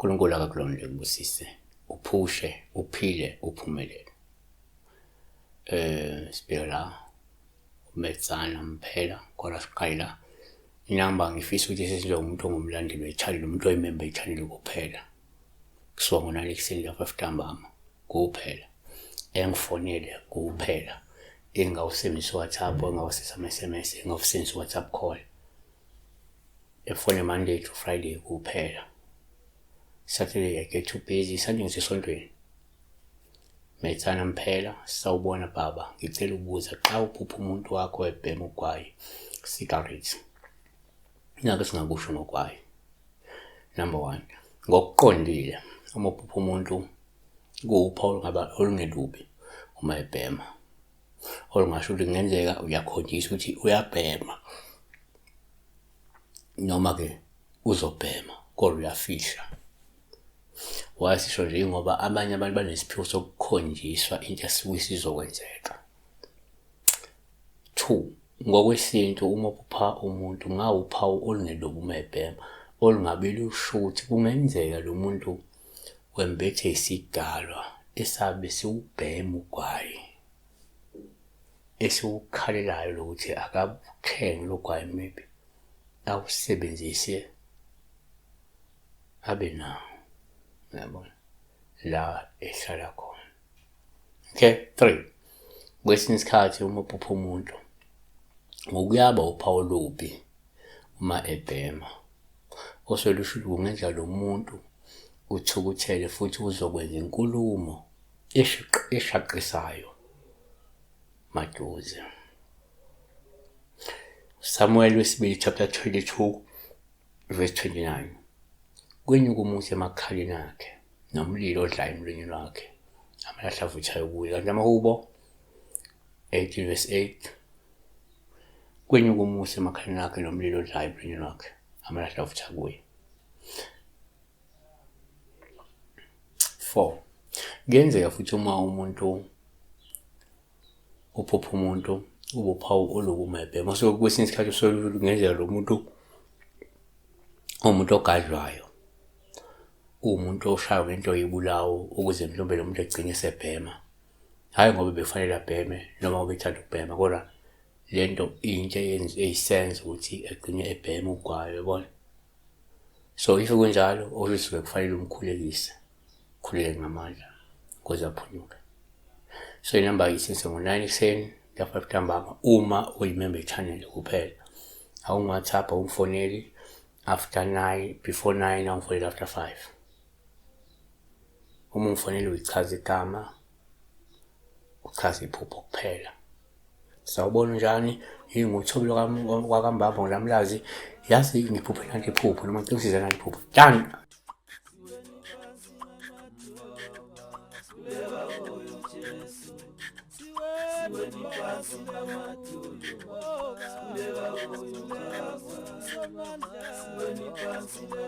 uNkulunkulu akakulondole kubusise, uphushe, uphile, uphumelele. Sibheka la uMetsana Mphela khona siqale la. Inamba ngifisa ukuthi sesizomuntu ongumlandeli wechannel, umuntu oyimember yechannel kuphela. Kusuka ngo-9 ekuseni la 5 ntambama kuphela. Engifonele kuphela. Engawusebenzisa WhatsApp, engawusebenzisa ama-SMS, engawusebenzisa WhatsApp call. Efone Monday to Friday kuphela. Saturday I get too busy. Sunday ngisesontweni. Metsana Mphela, sawubona baba. Ngicela ukubuza xa uphupha umuntu wakho ebhema ugwayi, cigarettes. Naka singakusho ngogwayi. Number 1. Ngokuqondile, uma uphupha umuntu kuwuphawu ngaba olungelubi uma ebhema. Olungasho ukuthi kungenzeka uyakhonjiswa ukuthi uyabhema. Noma ke uzobhema kodwa uyafisha. Wasisho nje ngoba abanye abantu banesiphiwo sokukhonjiswa into esikuthi izokwenzeka. 2. Ngokwesintu uma uphupha umuntu ngawuphawu olungelubi uma ebhema, olungabe lusho ukuthi kungenzeka lo muntu wembethe isidalwa esabe siwubhema ugwayi. Esiwukhalelayo lokuthi akabuthenge lo gwayi maybe awusebenzise abe nawo. Yabona la ehlala khona. Okay. 3. Kwesinye isikhathi uma uphupha umuntu ngokuyaba uphawu olubi uma ebhema, oselusho ukuthi kungenzeka lo muntu uthukuthele futhi uzokwenza inkulumo eshaqisayo maduze. Samuel wesibili chapter 22 verse 29. Kwenyuka umuthi emakhaleni akhe, nomlilo odla emlonyeni wakhe, amalahle avuthayo kuye. Kanti amahubo 18 verse 8. Kwenyuka umuthi emakhaleni akhe, nomlilo odla emlonyeni wakhe, amalahle avuthayo kuye. 4. Kuyenzeka futhi uma umuntu uphupha umuntu ubuphawu olubi uma ebhema. So kwesinye isikhathi kungenzeka lo muntu umuntu ogadlwayo, umuntu oshayo ngento yibulawo ukuze mhlawumbe lo muntu egcine esebhema. Hayi ngoba befanele abheme noma ngoba ethanda ukubhema, kodwa lento into eyisenza ukuthi egcine ebhema ugwayi, yabona. So if kunjalo osuke kufanele umkhulekise, khuleke ngamandla ukuze aphunyuke. So inamba isenze ngo-9 ekuseni la 5 ntambama uma uyimember channel kuphela. WhatsApp awumfoneli after 9, before 9, awumfoneli after 5. Uma umfoneli uyichaza igama, uchaza iphupho kuphela. Sawubona njani? Ngithobile kwaKambamba ngolamlazi. Yazi ngiphuphe nanti iphupho noma ngicela usize nanti iphupho. Done. Siweni